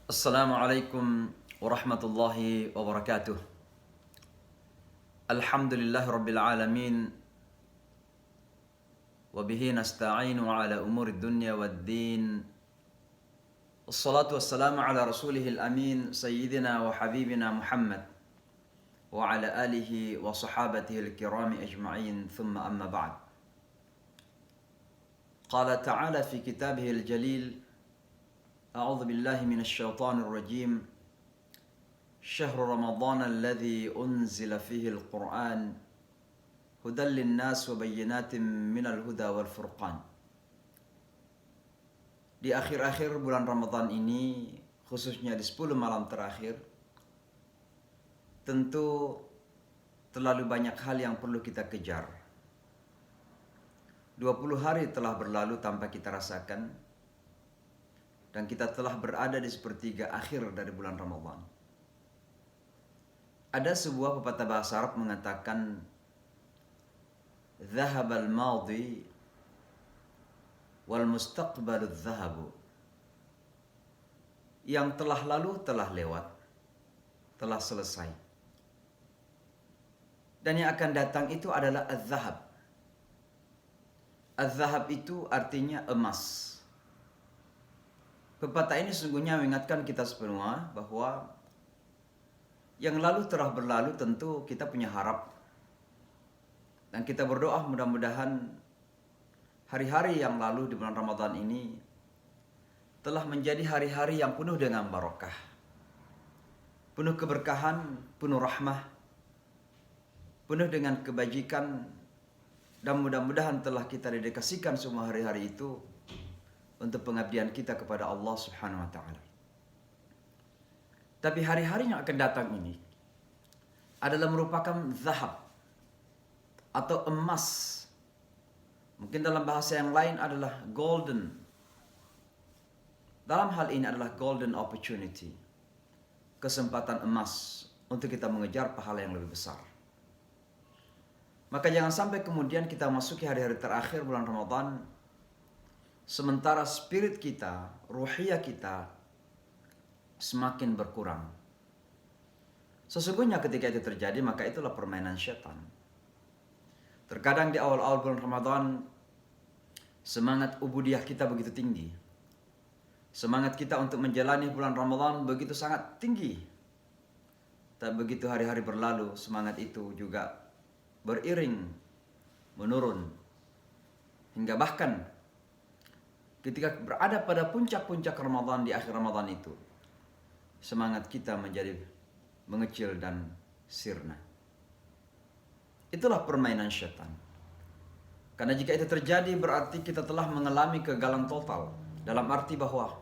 Assalamualaikum warahmatullahi wabarakatuh. Alhamdulillah rabbil alamin. Wabihi nasta'inu ala umuri dunya wad din. Wassalatu wassalamu ala rasulihil amin sayyidina wa habibina Muhammad wa ala alihi wa sahabatihil kirami ajma'in, thumma amma ba'd. Qala ta'ala fi kitabihil jalil, أعوذ بالله من الشيطان الرجيم. شهر رمضان الذي أنزل فيه القرآن هدى للناس وبينات من الهدى والفرقان. Di akhir-akhir bulan Ramadan ini, khususnya di 10 malam terakhir, tentu terlalu banyak hal yang perlu kita kejar. 20 hari telah berlalu tanpa kita rasakan, dan kita telah berada di sepertiga akhir dari bulan Ramadan. Ada sebuah pepatah bahasa Arab mengatakan, "Dhahabal madhi wal mustaqbalu dhahabu." Yang telah lalu telah lewat, telah selesai. Dan yang akan datang itu adalah az-zahab. Az-zahab itu artinya emas. Pepatah ini sungguhnya mengingatkan kita semua bahwa yang lalu telah berlalu, tentu kita punya harap. Dan kita berdoa mudah-mudahan hari-hari yang lalu di bulan Ramadan ini telah menjadi hari-hari yang penuh dengan barokah, penuh keberkahan, penuh rahmah, penuh dengan kebajikan. Dan mudah-mudahan telah kita dedikasikan semua hari-hari itu untuk pengabdian kita kepada Allah Subhanahu wa Ta'ala. Tapi hari-hari yang akan datang ini adalah merupakan zahab atau emas. Mungkin dalam bahasa yang lain adalah golden. Dalam hal ini adalah golden opportunity, kesempatan emas untuk kita mengejar pahala yang lebih besar. Maka jangan sampai kemudian kita masuki hari-hari terakhir bulan Ramadan sementara spirit kita, ruhiyah kita semakin berkurang. Sesungguhnya ketika itu terjadi, maka itulah permainan syaitan. Terkadang di awal-awal bulan Ramadan, semangat ubudiyah kita begitu tinggi. Semangat kita untuk menjalani bulan Ramadan begitu sangat tinggi. Tapi begitu hari-hari berlalu, semangat itu juga beriring menurun. Hingga bahkan ketika berada pada puncak-puncak Ramadan, di akhir Ramadan itu, semangat kita menjadi mengecil dan sirna. Itulah permainan syaitan. Karena jika itu terjadi, berarti kita telah mengalami kegagalan total. Dalam arti bahwa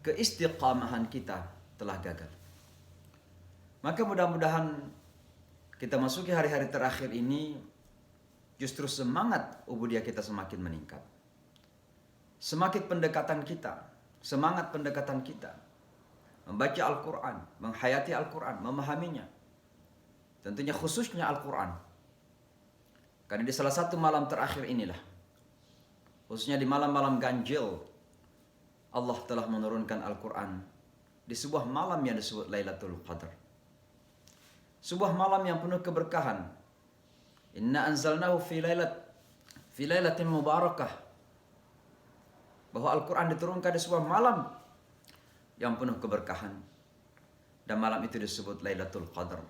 keistiqamahan kita telah gagal. Maka mudah-mudahan kita masuki hari-hari terakhir ini, justru semangat ubudiyah kita semakin meningkat. Semakin pendekatan kita, semangat pendekatan kita membaca Al-Quran, menghayati Al-Quran, memahaminya. Tentunya khususnya Al-Quran. Karena di salah satu malam terakhir inilah, khususnya di malam-malam ganjil, Allah telah menurunkan Al-Quran di sebuah malam yang disebut Lailatul Qadar. Sebuah malam yang penuh keberkahan. Inna anzalnahu fi lailatin mubarakah. Bahwa Al-Quran diturunkan di sebuah malam yang penuh keberkahan. Dan malam itu disebut Lailatul Qadar.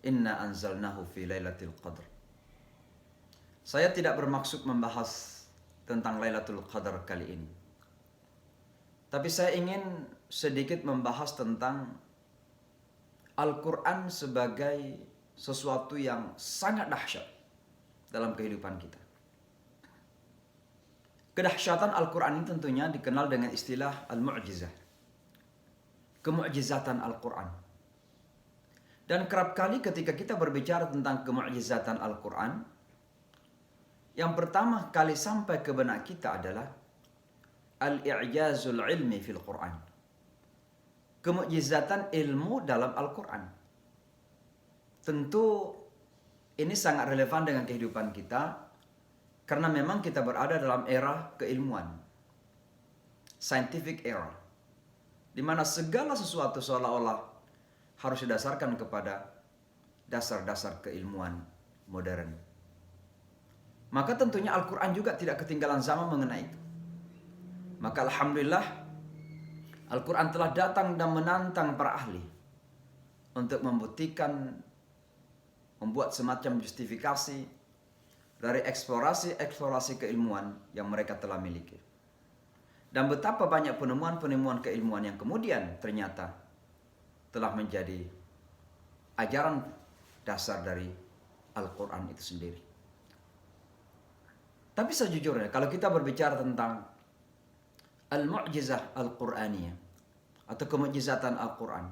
Inna anzalnahu fi Lailatul Qadar. Saya tidak bermaksud membahas tentang Lailatul Qadar kali ini. Tapi saya ingin sedikit membahas tentang Al-Quran sebagai sesuatu yang sangat dahsyat dalam kehidupan kita. Kedahsyatan Al-Quran ini tentunya dikenal dengan istilah Al-Mu'jizah. Kemu'jizatan Al-Quran. Dan kerap kali ketika kita berbicara tentang kemu'jizatan Al-Quran, yang pertama kali sampai ke benak kita adalah Al-I'jazul ilmi fil Quran. Kemu'jizatan ilmu dalam Al-Quran. Tentu ini sangat relevan dengan kehidupan kita, karena memang kita berada dalam era keilmuan. Scientific era. di mana segala sesuatu seolah-olah harus didasarkan kepada dasar-dasar keilmuan modern. Maka tentunya Al-Quran juga tidak ketinggalan zaman mengenai itu. Maka alhamdulillah Al-Quran telah datang dan menantang para ahli untuk membuktikan, membuat semacam justifikasi dari eksplorasi keilmuan yang mereka telah miliki. Dan betapa banyak penemuan-penemuan keilmuan yang kemudian ternyata telah menjadi ajaran dasar dari Al-Quran itu sendiri. Tapi sejujurnya kalau kita berbicara tentang al-mu'jizah al-Qur'aniyah atau kemukjizatan Al-Quran,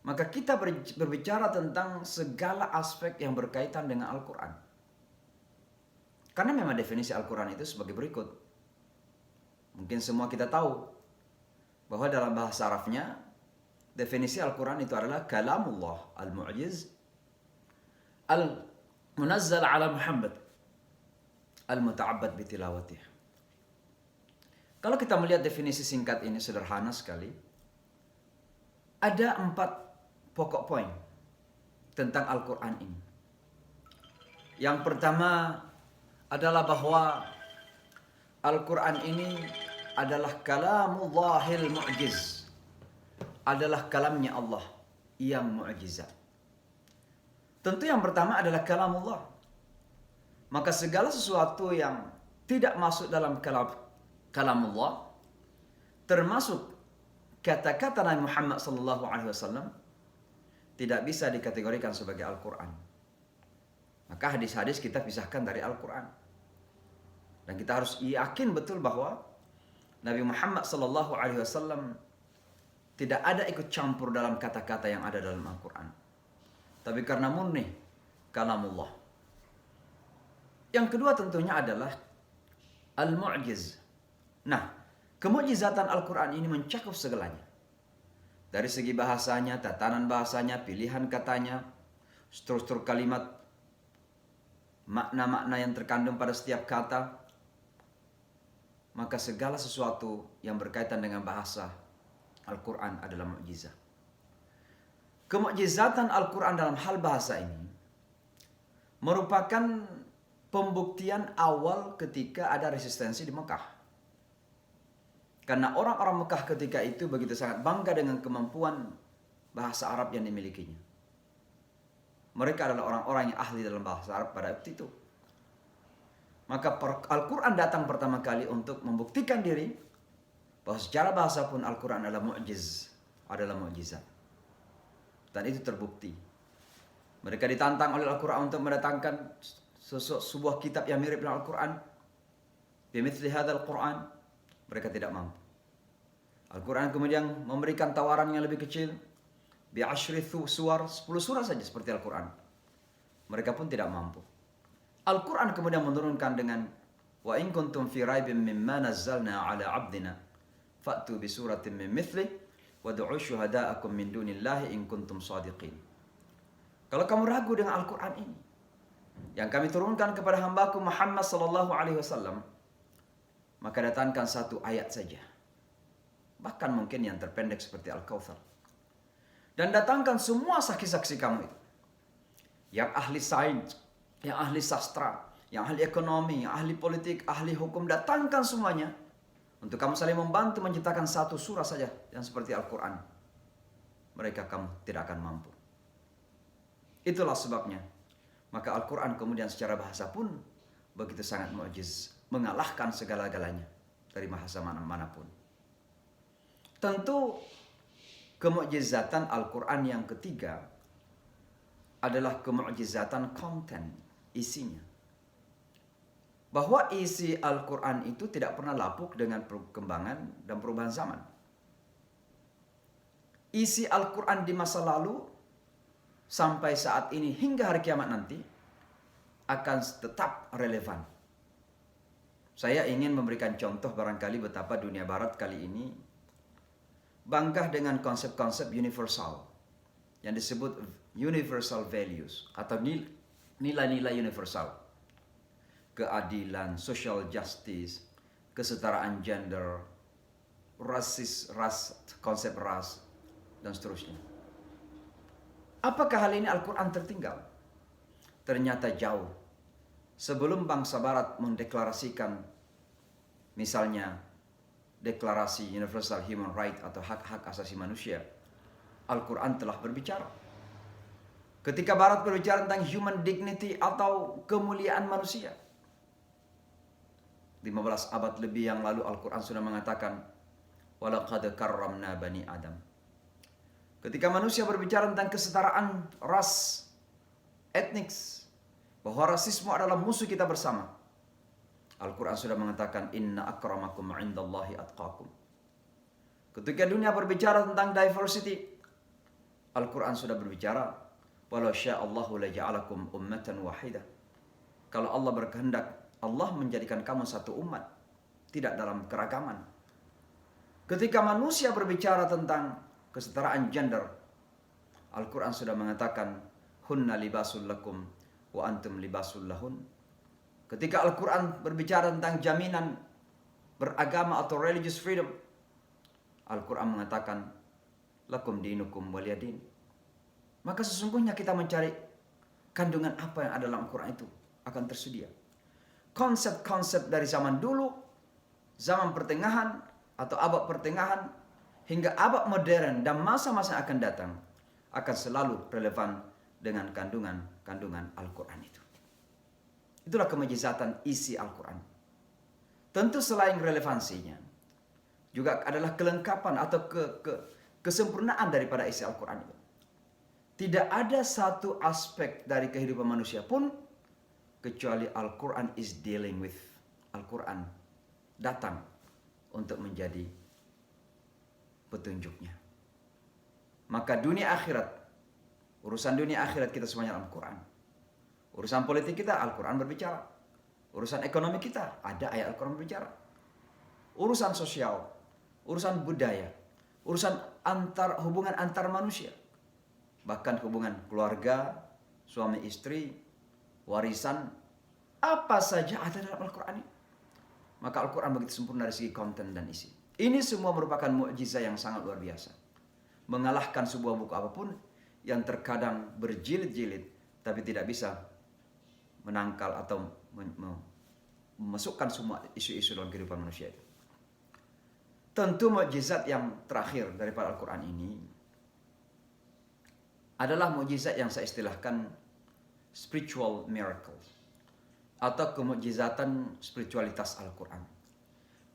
maka kita berbicara tentang segala aspek yang berkaitan dengan Al-Quran. Karena memang definisi Al-Quran itu sebagai berikut. Mungkin semua kita tahu bahwa dalam bahasa Arabnya definisi Al-Quran itu adalah kalamullah al-mu'jiz al-munazzal ala Muhammad al-muta'abbad bitilawatih. Kalau kita melihat definisi singkat ini sederhana sekali. Ada 4 pokok poin tentang Al-Quran ini. Yang pertama adalah bahwa Al-Quran ini adalah kalamullahil mu'jiz. Adalah kalamnya Allah yang mu'jizat. Tentu yang pertama adalah kalamullah. Maka segala sesuatu yang tidak masuk dalam kalamullah, termasuk kata-kata Nabi Muhammad SAW, tidak bisa dikategorikan sebagai Al-Quran. Maka hadis-hadis kita pisahkan dari Al-Quran. Dan kita harus yakin betul bahwa Nabi Muhammad SAW tidak ada ikut campur dalam kata-kata yang ada dalam Al-Quran. Tapi karena murni kalamullah. Yang kedua tentunya adalah al-mu'jiz. Nah, kemukjizatan Al-Quran ini mencakup segalanya. Dari segi bahasanya, tatanan bahasanya, pilihan katanya, struktur kalimat, makna-makna yang terkandung pada setiap kata. Maka segala sesuatu yang berkaitan dengan bahasa Al-Quran adalah mukjizat. Kemukjizatan Al-Quran dalam hal bahasa ini merupakan pembuktian awal ketika ada resistensi di Mekah. Karena orang-orang Mekah ketika itu begitu sangat bangga dengan kemampuan bahasa Arab yang dimilikinya. Mereka adalah orang-orang yang ahli dalam bahasa Arab pada waktu itu. Maka Al-Quran datang pertama kali untuk membuktikan diri bahwa secara bahasa pun Al-Quran adalah mu'jiz, adalah mu'jizat. Dan itu terbukti. Mereka ditantang oleh Al-Quran untuk mendatangkan sebuah kitab yang mirip dengan Al-Quran. Bimithli hadzal Quran, mereka tidak mampu. Al-Quran kemudian memberikan tawaran yang lebih kecil. Bi'ashri suwar, 10 surah saja seperti Al-Quran. Mereka pun tidak mampu. Al-Quran kemudian menurunkan dengan wa in kuntum fi raibin mimma nazzalna ala 'abdina fa'tu bi suratin min mithli wad'u syuhada'akum min dunillahi in kuntum shadiqin. Kalau kamu ragu dengan Al-Quran ini yang kami turunkan kepada hambaku Muhammad sallallahu alaihi wasallam, maka datangkan satu ayat saja. Bahkan mungkin yang terpendek seperti Al-Kautsar. Dan datangkan semua saksi-saksi kamu itu. Yang ahli sains, yang ahli sastra, yang ahli ekonomi, yang ahli politik, ahli hukum, datangkan semuanya. Untuk kamu saling membantu menciptakan satu surah saja yang seperti Al-Quran. Mereka kamu tidak akan mampu. Itulah sebabnya. Maka Al-Quran kemudian secara bahasa pun begitu sangat mu'jiz. Mengalahkan segala-galanya dari bahasa manapun. Tentu kemukjizatan Al-Quran yang ketiga adalah kemukjizatan konten, isinya. Bahwa isi Al-Quran itu tidak pernah lapuk dengan perkembangan dan perubahan zaman. Isi Al-Quran di masa lalu sampai saat ini hingga hari kiamat nanti akan tetap relevan. Saya ingin memberikan contoh barangkali betapa dunia barat kali ini bangga dengan konsep-konsep universal yang disebut universal values atau nilai-nilai universal. Keadilan, social justice, kesetaraan gender, konsep ras, dan seterusnya. Apakah hal ini Al-Quran tertinggal? Ternyata jauh. Sebelum bangsa Barat mendeklarasikan misalnya deklarasi Universal Human Rights atau hak-hak asasi manusia, Al-Quran telah berbicara. Ketika Barat berbicara tentang human dignity atau kemuliaan manusia, 15 abad lebih yang lalu Al-Quran sudah mengatakan walaqad karramna bani Adam. Ketika manusia berbicara tentang kesetaraan ras, etnik, bahwa rasisme adalah musuh kita bersama, Al-Quran sudah mengatakan inna akramakum indallahi atqakum. Ketika dunia berbicara tentang diversity, Al-Quran sudah berbicara walau sya'allahu laja'alakum ummatan wahidah. Kalau Allah berkehendak, Allah menjadikan kamu satu umat, tidak dalam keragaman. Ketika manusia berbicara tentang kesetaraan gender, Al-Quran sudah mengatakan hunna libasul lakum wa antum libasul lahun. Ketika Al-Quran berbicara tentang jaminan beragama atau religious freedom, Al-Quran mengatakan lakum dinukum waliyadin. Maka sesungguhnya kita mencari kandungan apa yang ada dalam Al-Quran itu akan tersedia. Konsep-konsep dari zaman dulu, zaman pertengahan atau abad pertengahan, hingga abad modern dan masa-masa akan datang akan selalu relevan dengan kandungan Al-Quran itu. Itulah kemujizatan isi Al-Quran. Tentu selain relevansinya, juga adalah kelengkapan atau kesempurnaan daripada isi Al-Quran itu. Tidak ada satu aspek dari kehidupan manusia pun kecuali Al-Quran is dealing with. Al-Quran datang untuk menjadi petunjuknya. Maka dunia akhirat, urusan dunia akhirat kita semuanya Al-Quran. Urusan politik kita, Al-Quran berbicara. Urusan ekonomi kita, ada ayat Al-Quran berbicara. Urusan sosial, urusan budaya, urusan hubungan antar manusia, bahkan hubungan keluarga, suami istri, warisan, apa saja ada dalam Al-Quran ini. Maka Al-Quran begitu sempurna dari segi konten dan isi. Ini semua merupakan mukjizat yang sangat luar biasa. Mengalahkan sebuah buku apapun yang terkadang berjilid-jilid tapi tidak bisa menangkal atau memasukkan semua isu-isu dalam kehidupan manusia itu. Tentu mukjizat yang terakhir daripada Al-Quran ini adalah mukjizat yang saya istilahkan spiritual miracle atau kemukjizatan spiritualitas Al-Quran.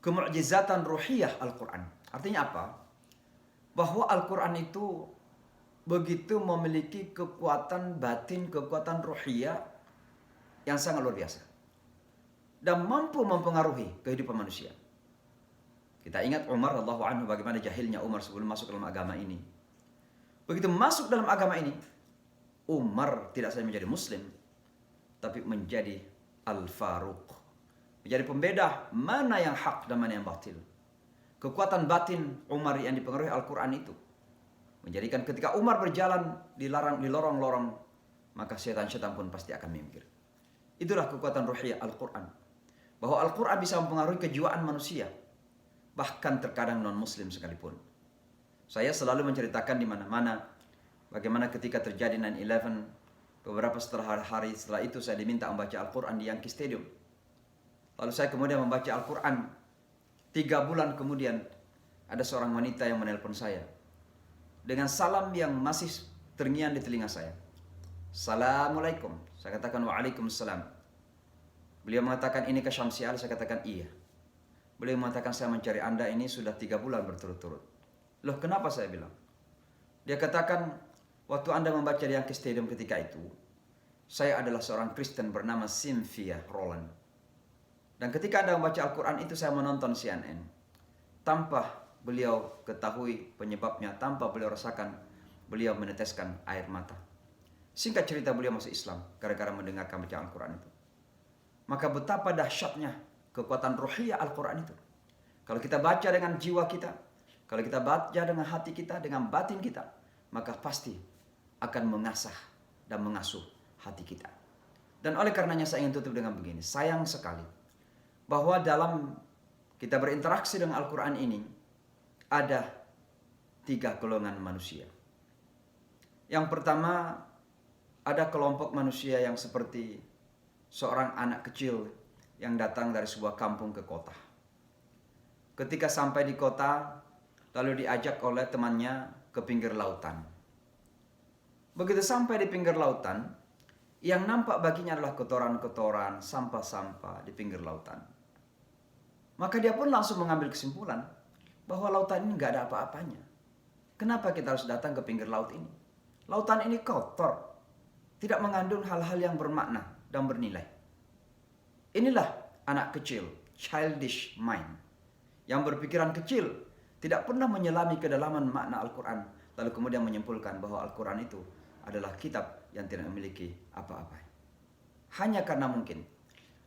Kemukjizatan ruhiyah Al-Quran. Artinya apa? Bahwa Al-Quran itu begitu memiliki kekuatan batin, kekuatan ruhiyah yang sangat luar biasa. Dan mampu mempengaruhi kehidupan manusia. Kita ingat Umar radhiyallahu anhu, bagaimana jahilnya Umar sebelum masuk dalam agama ini. Begitu masuk dalam agama ini, Umar tidak saja menjadi Muslim, tapi menjadi Al-Faruq. Menjadi pembeda mana yang hak dan mana yang batil. Kekuatan batin Umar yang dipengaruhi Al-Quran itu menjadikan ketika Umar berjalan di lorong-lorong, maka setan-setan pun pasti akan minggir. Itulah kekuatan ruhiyah Al-Quran. Bahwa Al-Quran bisa mempengaruhi kejiwaan manusia, bahkan terkadang non-Muslim sekalipun. Saya selalu menceritakan di mana-mana bagaimana ketika terjadi 9/11, beberapa hari setelah itu saya diminta membaca Al-Quran di Yankee Stadium. Lalu saya kemudian membaca Al-Quran. 3 bulan kemudian ada seorang wanita yang menelpon saya dengan salam yang masih terngiang di telinga saya. Assalamualaikum. Saya katakan waalaikumsalam. Beliau mengatakan ini ke Syamsial. Saya katakan iya. Beliau mengatakan saya mencari Anda ini sudah 3 bulan berturut-turut. Loh kenapa, saya bilang? Dia katakan waktu Anda membaca di Yankee Stadium ketika itu, saya adalah seorang Kristen bernama Cynthia Rowland. Dan ketika Anda membaca Al-Quran itu saya menonton CNN. Tanpa beliau ketahui penyebabnya, tanpa beliau rasakan, beliau meneteskan air mata. Singkat cerita beliau masuk Islam gara-gara mendengarkan bacaan Al-Quran itu. Maka betapa dahsyatnya kekuatan ruhiyah Al-Quran itu. Kalau kita baca dengan jiwa kita, kalau kita baca dengan hati kita, dengan batin kita, maka pasti akan mengasah dan mengasuh hati kita. Dan oleh karenanya saya ingin tutup dengan begini. Sayang sekali bahwa dalam kita berinteraksi dengan Al-Quran ini, ada 3 golongan manusia. Yang pertama, ada kelompok manusia yang seperti seorang anak kecil yang datang dari sebuah kampung ke kota. Ketika sampai di kota, lalu diajak oleh temannya ke pinggir lautan. Begitu sampai di pinggir lautan, yang nampak baginya adalah kotoran-kotoran, sampah-sampah di pinggir lautan. Maka dia pun langsung mengambil kesimpulan bahwa lautan ini nggak ada apa-apanya. Kenapa kita harus datang ke pinggir laut ini? Lautan ini kotor, tidak mengandung hal-hal yang bermakna dan bernilai. Inilah anak kecil, childish mind, yang berpikiran kecil, tidak pernah menyelami kedalaman makna Al-Quran, lalu kemudian menyimpulkan bahwa Al-Quran itu adalah kitab yang tidak memiliki apa-apa. Hanya karena mungkin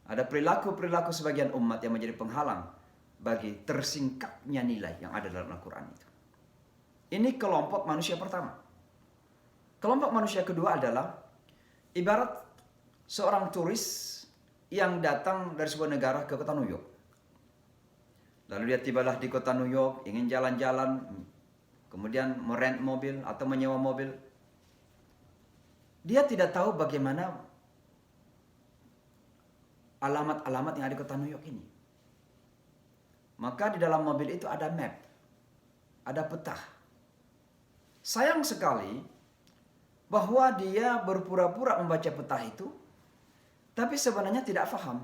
ada perilaku-perilaku sebagian umat yang menjadi penghalang bagi tersingkapnya nilai yang ada dalam Al-Quran itu. Ini kelompok manusia pertama. Kelompok manusia kedua adalah ibarat seorang turis yang datang dari sebuah negara ke kota New York. Lalu dia tibalah di kota New York, ingin jalan-jalan, kemudian merent mobil atau menyewa mobil. Dia tidak tahu bagaimana alamat-alamat yang ada di kota New York ini. Maka di dalam mobil itu ada map, ada peta. Sayang sekali bahwa dia berpura-pura membaca peta itu, tapi sebenarnya tidak paham.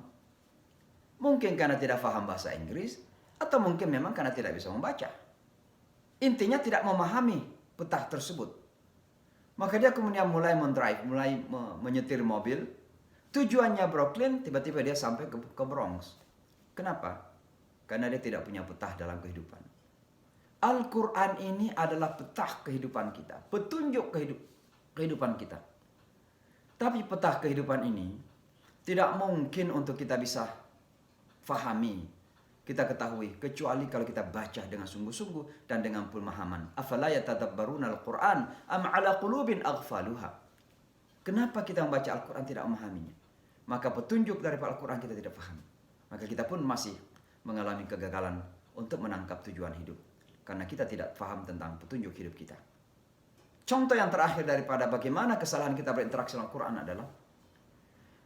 Mungkin karena tidak paham bahasa Inggris, atau mungkin memang karena tidak bisa membaca. Intinya tidak memahami peta tersebut. Maka dia kemudian mulai mendrive, mulai menyetir mobil. Tujuannya Brooklyn, tiba-tiba dia sampai ke Bronx. Kenapa? Karena dia tidak punya peta dalam kehidupan. Al-Quran ini adalah peta kehidupan kita, petunjuk kehidupan kita. Tapi peta kehidupan ini tidak mungkin untuk kita bisa fahami, kita ketahui, kecuali kalau kita baca dengan sungguh-sungguh dan dengan pemahaman. Afala yatadabbaruna al-Quran am ala qulubin aghfaluha. Kenapa kita membaca Al-Quran tidak memahaminya? Maka petunjuk dari Al-Quran kita tidak paham. Maka kita pun masih mengalami kegagalan untuk menangkap tujuan hidup. Karena kita tidak paham tentang petunjuk hidup kita. Contoh yang terakhir daripada bagaimana kesalahan kita berinteraksi dengan Al-Quran adalah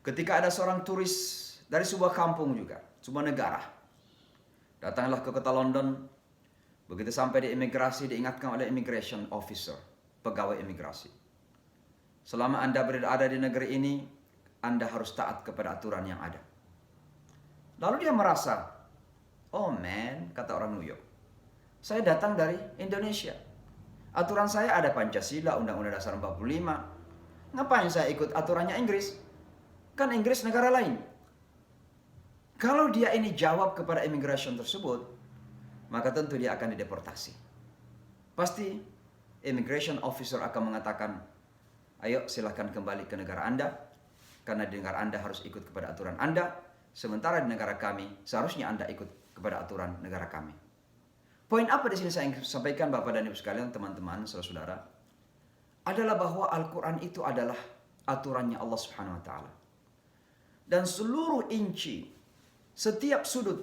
ketika ada seorang turis dari sebuah kampung juga, sebuah negara. Datanglah ke kota London. Begitu sampai di imigrasi, diingatkan oleh immigration officer, pegawai imigrasi. Selama Anda berada di negeri ini, Anda harus taat kepada aturan yang ada. Lalu dia merasa, oh man, kata orang New York, saya datang dari Indonesia. Aturan saya ada Pancasila, Undang-Undang Dasar 45. Ngapain saya ikut aturannya Inggris? Kan Inggris negara lain. Kalau dia ini jawab kepada immigration tersebut, maka tentu dia akan dideportasi. Pasti immigration officer akan mengatakan, ayo silahkan kembali ke negara Anda, karena di negara Anda harus ikut kepada aturan Anda, sementara di negara kami seharusnya Anda ikut kepada aturan negara kami. Poin apa di sini saya ingin sampaikan Bapak dan Ibu sekalian, teman-teman, saudara-saudara, adalah bahwa Al-Quran itu adalah aturannya Allah Subhanahu wa Ta'ala. Dan seluruh inci, setiap sudut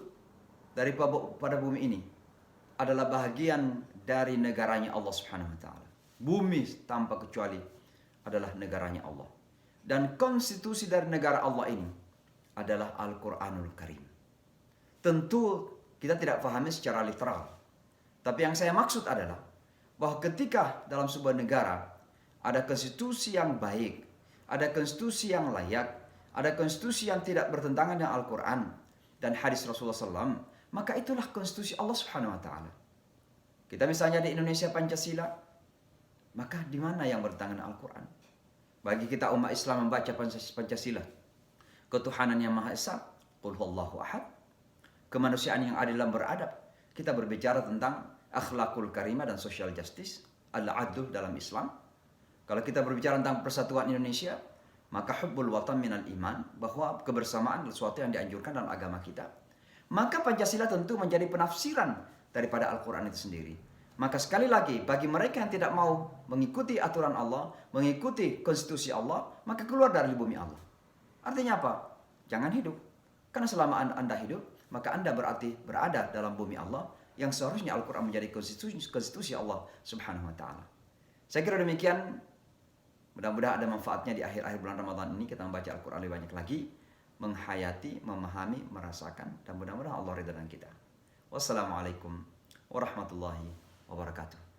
pada bumi ini adalah bahagian dari negaranya Allah Subhanahu wa Ta'ala. Bumi tanpa kecuali adalah negaranya Allah. Dan konstitusi dari negara Allah ini adalah Al-Quranul Karim. Tentu kita tidak pahami secara literal. Tapi yang saya maksud adalah bahwa ketika dalam sebuah negara ada konstitusi yang baik, ada konstitusi yang layak, ada konstitusi yang tidak bertentangan dengan Al-Quran dan hadis Rasulullah SAW, maka itulah konstitusi Allah Subhanahu wa Ta'ala. Kita misalnya di Indonesia Pancasila, maka di mana yang bertentangan dengan Al-Quran? Bagi kita umat Islam membaca Pancasila, ketuhanan yang Maha Esa, Qul huwallahu ahad, kemanusiaan yang adil dan beradab. Kita berbicara tentang akhlakul karimah dan social justice, al-adl dalam Islam. Kalau kita berbicara tentang persatuan Indonesia, maka hubbul watan minal iman, bahwa kebersamaan adalah sesuatu yang dianjurkan dalam agama kita. Maka Pancasila tentu menjadi penafsiran daripada Al-Quran itu sendiri. Maka sekali lagi, bagi mereka yang tidak mau mengikuti aturan Allah, mengikuti konstitusi Allah, maka keluar dari bumi Allah. Artinya apa? Jangan hidup. Karena selama Anda hidup, maka Anda berarti berada dalam bumi Allah yang seharusnya Al-Quran menjadi konstitusi Allah Subhanahu wa Ta'ala. Saya kira demikian. Mudah-mudahan ada manfaatnya di akhir-akhir bulan Ramadan ini kita membaca Al-Quran lebih banyak lagi, menghayati, memahami, merasakan, dan mudah-mudahan Allah ridha dengan kita. Wassalamualaikum warahmatullahi wabarakatuh.